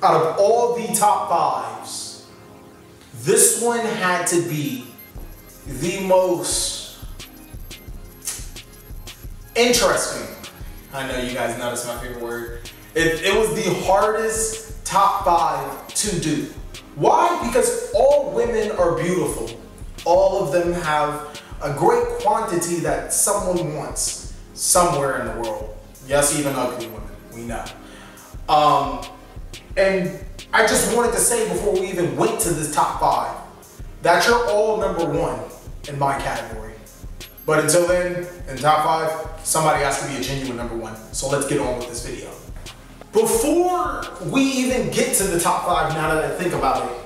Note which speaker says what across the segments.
Speaker 1: out of all the top fives, this one had to be the most interesting. I know you guys know that's my favorite word. It was the hardest top five to do. Why? Because all women are beautiful. All of them have a great quantity that someone wants somewhere in the world. Yes, even ugly women, we know. And I just wanted to say before we even went to this top five, that you're all number one in my category. But until then, in top five, somebody has to be a genuine number one. So let's get on with this video. Before we even get to the top five, now that I think about it,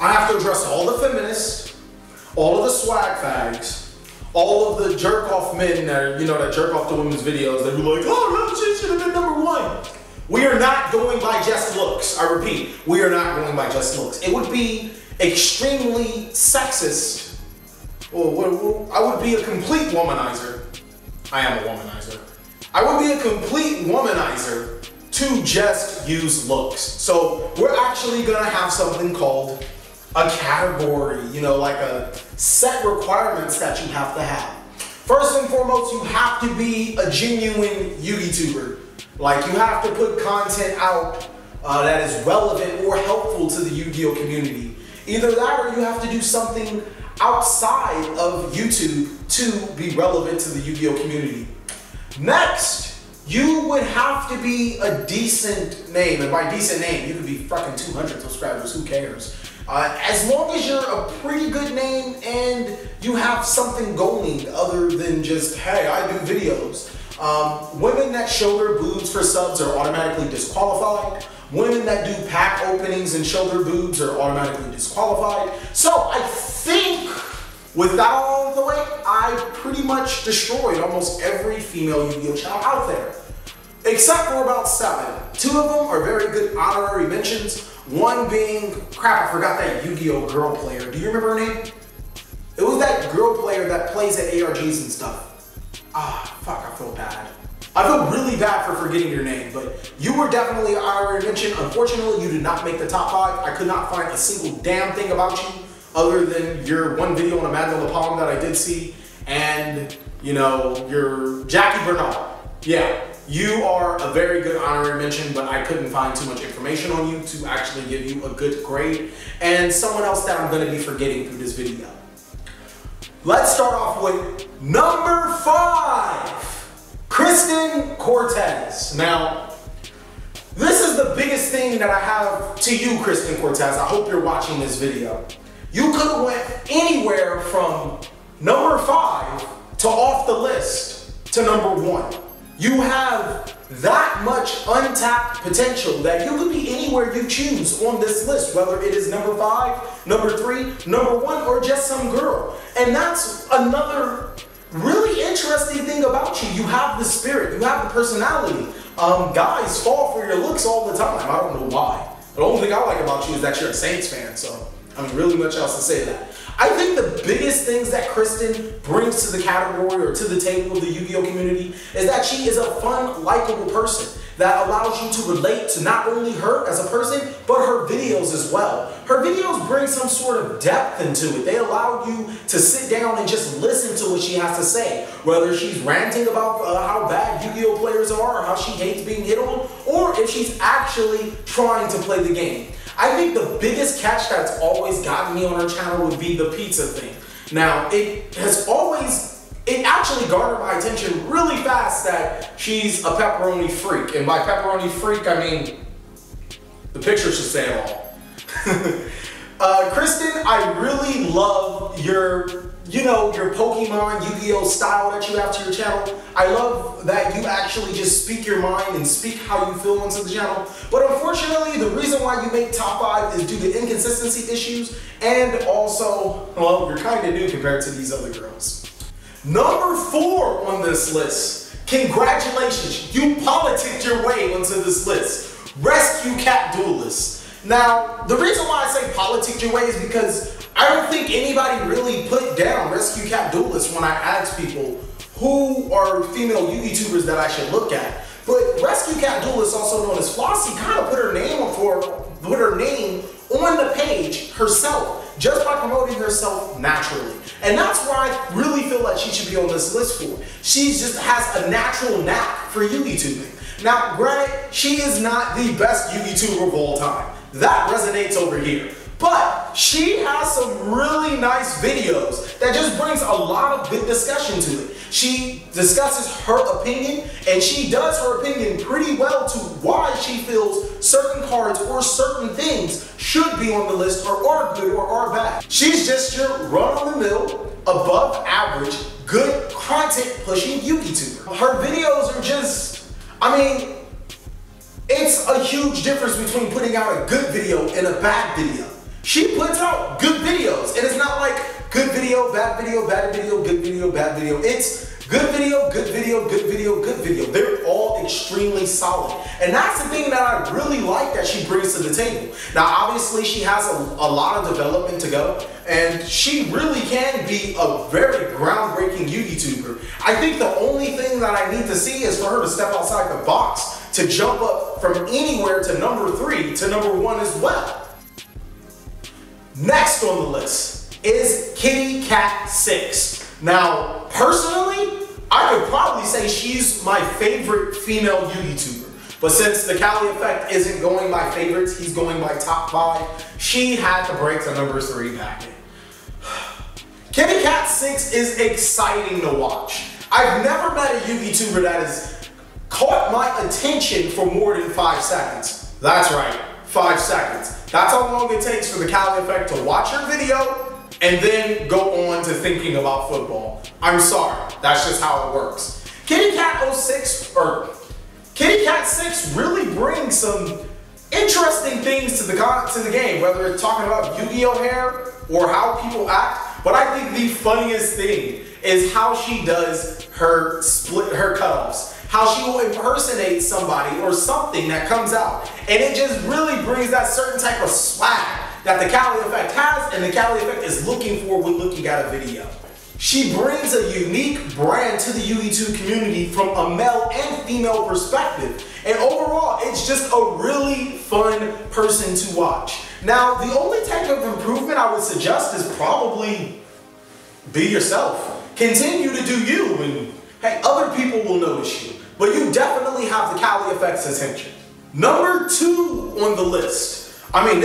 Speaker 1: I have to address all the feminists, all of the swag fags, all of the jerk-off men that, that jerk off to women's videos that be like, oh no, she should have been number one. We are not going by just looks. I repeat, we are not going by just looks. It would be extremely sexist. I would be a complete womanizer. I am a womanizer. I would be a complete womanizer to just use looks. So we're actually gonna have something called a category, like a set requirements that you have to have. First and foremost, you have to be a genuine YouTuber. Like, you have to put content out that is relevant or helpful to the Yu-Gi-Oh community. Either that or you have to do something outside of YouTube to be relevant to the Yu-Gi-Oh community. Next, you would have to be a decent name. And by decent name, you could be fucking 200 subscribers, who cares? As long as you're a pretty good name and you have something going other than just, hey, I do videos. Women that show their boobs for subs are automatically disqualified. Women that do pack openings and show their boobs are automatically disqualified. So I think with that all of the way, I pretty much destroyed almost every female Yu-Gi-Oh channel out there. Except for about 7. 2 of them are very good honorary mentions. One being, crap, I forgot that Yu-Gi-Oh girl player. Do you remember her name? It was that girl player that plays at ARGs and stuff. Ah, fuck, I feel bad. I feel really bad for forgetting your name, but you were definitely an honorary mention. Unfortunately, you did not make the top 5. I could not find a single damn thing about you other than your one video on a Manuel Palm that I did see, and, your Jackie Bernard. Yeah, you are a very good honorary mention, but I couldn't find too much information on you to actually give you a good grade, and someone else that I'm going to be forgetting through this video. Let's start off with number 5, Kristen Cortez. Now, this is the biggest thing that I have to you, Kristen Cortez. I hope you're watching this video. You could have went anywhere from number 5 to off the list to number 1. You have that much untapped potential that you could be anywhere you choose on this list, whether it is number 5, number 3, number 1, or just some girl. And that's another really interesting thing about you. You have the spirit, you have the personality. Guys fall for your looks all the time. I don't know why. The only thing I like about you is that you're a Saints fan, so I mean, really much else to say that. I think the biggest things that Kristen brings to the category or to the table of the Yu-Gi-Oh community is that she is a fun, likable person that allows you to relate to not only her as a person, but her videos as well. Her videos bring some sort of depth into it. They allow you to sit down and just listen to what she has to say. Whether she's ranting about how bad Yu-Gi-Oh players are or how she hates being hit on, or if she's actually trying to play the game. I think the biggest catch that's always gotten me on her channel would be the pizza thing. Now, it actually garnered my attention really fast that she's a pepperoni freak. And by pepperoni freak, I mean, the picture should say it all. Kristen, I really love your Pokemon Yu-Gi-Oh style that you have to your channel. I love that you actually just speak your mind and speak how you feel onto the channel. But unfortunately, the reason why you make top 5 is due to inconsistency issues, and also, well, you're kind of new compared to these other girls. Number 4 on this list. Congratulations, you politicked your way onto this list. Rescue Cat Duelist. Now, the reason why I say politicked your way is because I don't think anybody really put down Rescue Cat Duelist when I asked people who are female YouTubers that I should look at. But Rescue Cat Duelist, also known as Flossie, kind of put her name on the page herself, just by promoting herself naturally. And that's why I really feel like she should be on this list for. She just has a natural knack for YouTubing. Now, granted, she is not the best YouTuber of all time. That resonates over here. But she has some really nice videos that just brings a lot of good discussion to it. She discusses her opinion, and she does her opinion pretty well to why she feels certain cards or certain things should be on the list or are good or are bad. She's just your run-of-the-mill, above average, good content pushing YouTuber. Her videos are just, I mean, it's a huge difference between putting out a good video and a bad video. She puts out good videos. It is not like good video, bad video, bad video, good video, bad video. It's good video, good video, good video, good video. They're all extremely solid. And that's the thing that I really like that she brings to the table. Now, obviously, she has a lot of development to go, and she really can be a very groundbreaking YouTuber. I think the only thing that I need to see is for her to step outside the box to jump up from anywhere to number 3 to number 1 as well. Next on the list is Kitty Cat 6. Now, personally, I could probably say she's my favorite female YouTuber. But since TheCaliEffect isn't going by favorites, he's going by top 5, she had to break to number 3 back in. Kitty Cat 6 is exciting to watch. I've never met a YouTuber that has caught my attention for more than 5 seconds. That's right, 5 seconds. That's how long it takes for TheCaliEffect to watch your video and then go on to thinking about football. I'm sorry, that's just how it works. Kitty Cat 06, or Kitty Cat 6 really brings some interesting things to the game, whether it's talking about Yu-Gi-Oh hair or how people act. But I think the funniest thing is how she does her cutoffs. How she will impersonate somebody or something that comes out. And it just really brings that certain type of swag that TheCaliEffect has and TheCaliEffect is looking for when looking at a video. She brings a unique brand to the YouTube community from a male and female perspective. And overall, it's just a really fun person to watch. Now, the only type of improvement I would suggest is probably be yourself. Continue to do you, and hey, other people will notice you. But you definitely have TheCaliEffect's attention. Number 2 on the list. I mean,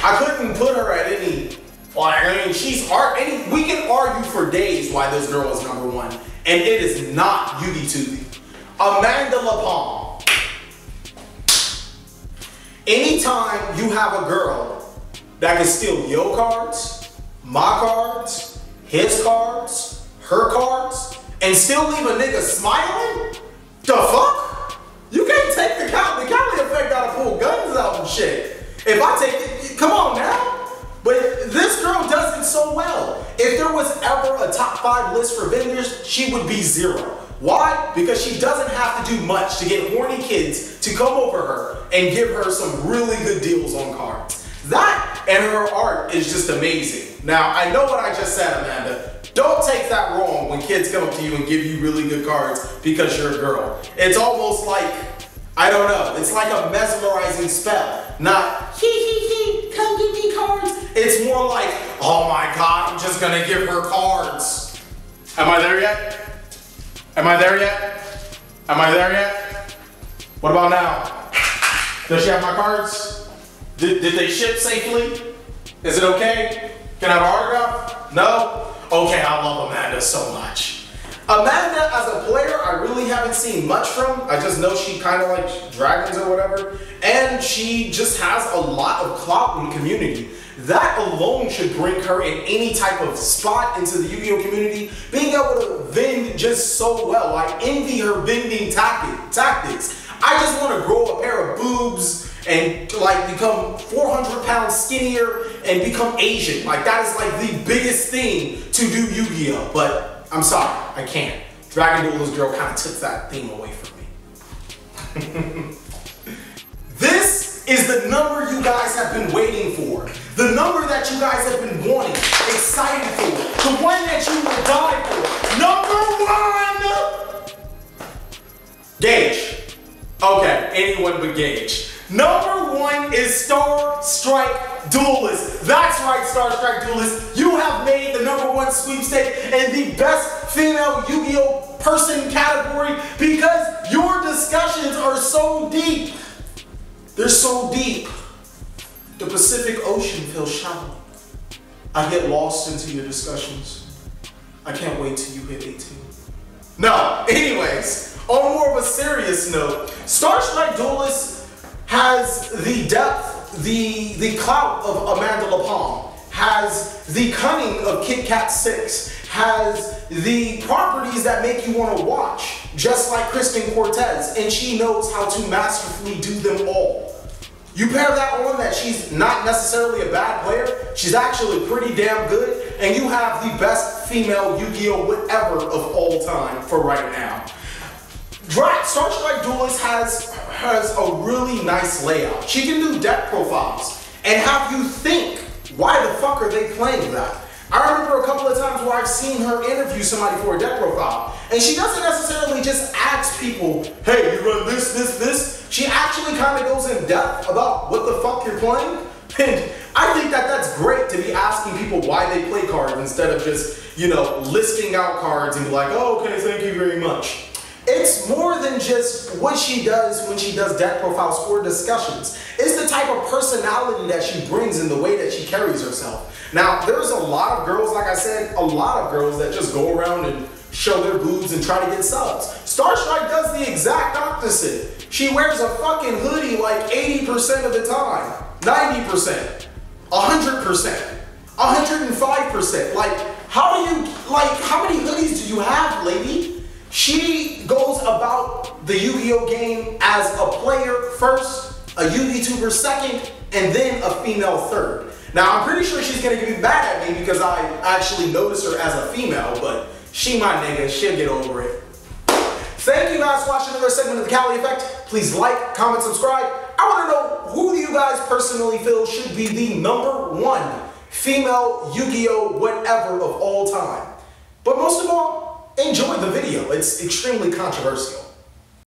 Speaker 1: I couldn't put her at any, I mean, we can argue for days why this girl is number 1. And it is not YouTubing. Amanda LaPalm. Anytime you have a girl that can steal your cards, my cards, his cards, her cards, and still leave a nigga smiling? The fuck? You can't take the TheCaliEffect gotta pull guns out and shit. If I take it, come on now. But this girl does it so well. If there was ever a top 5 list for vendors, she would be 0. Why? Because she doesn't have to do much to get horny kids to come over her and give her some really good deals on cards. That and her art is just amazing. Now, I know what I just said, Amanda. Don't take that wrong when kids come up to you and give you really good cards because you're a girl. It's almost like, I don't know, it's like a mesmerizing spell. Not, hee, come give me cards. It's more like, oh my God, I'm just gonna give her cards. Am I there yet? Am I there yet? Am I there yet? What about now? Does she have my cards? Did they ship safely? Is it okay? Can I have an autograph? No? Okay, I love Amanda so much. Amanda, as a player, I really haven't seen much from. I just know she kind of likes dragons or whatever. And she just has a lot of clout in the community. That alone should bring her in any type of spot into the Yu-Gi-Oh community. Being able to vend just so well. I envy her vending tactics. I just want to grow a pair of boobs and like become 400 pounds skinnier and become Asian. Like that is like the biggest thing to do Yu-Gi-Oh! But I'm sorry, I can't. Dragon Duelist girl kind of took that theme away from me. This is the number you guys have been waiting for. The number that you guys have been wanting, excited for. The one that you will die for. Number 1! Gage. Okay, anyone but Gage. Number 1 is Star Strike Duelist. That's right, Star Strike Duelist. You have made the number 1 sweepstake in the best female Yu-Gi-Oh! Person category because your discussions are so deep. They're so deep. The Pacific Ocean feels shallow. I get lost into your discussions. I can't wait till you hit 18. No, anyways, on more of a serious note, Star Strike Duelist has the depth, the clout of Amanda LaPalme, has the cunning of Kit Kat 6, has the properties that make you want to watch, just like Kristen Cortez, and she knows how to masterfully do them all. You pair that on that she's not necessarily a bad player, she's actually pretty damn good, and you have the best female Yu-Gi-Oh! Whatever of all time for right now. Star Strike Duelist has a really nice layout. She can do deck profiles and have you think, why the fuck are they playing that? I remember a couple of times where I've seen her interview somebody for a deck profile, and she doesn't necessarily just ask people, hey, you run this. She actually kind of goes in depth about what the fuck you're playing, and I think that that's great to be asking people why they play cards instead of just, you know, listing out cards and be like, oh, okay, thank you very much. It's more than just what she does when she does deck profiles or discussions. It's the type of personality that she brings in the way that she carries herself. Now, there's a lot of girls, like I said, a lot of girls that just go around and show their boobs and try to get subs. Star Strike does the exact opposite. She wears a fucking hoodie like 80% of the time, 90%, 100%, 105%. How many hoodies do you have, lady? She goes about the Yu-Gi-Oh! Game as a player first, a YouTuber second, and then a female third. Now, I'm pretty sure she's gonna get mad at me because I actually noticed her as a female, but she my nigga, she'll get over it. Thank you guys for watching another segment of The Cali Effect. Please like, comment, subscribe. I wanna know, who do you guys personally feel should be the number 1 female Yu-Gi-Oh! Whatever of all time? But most of all, enjoy the video. It's extremely controversial.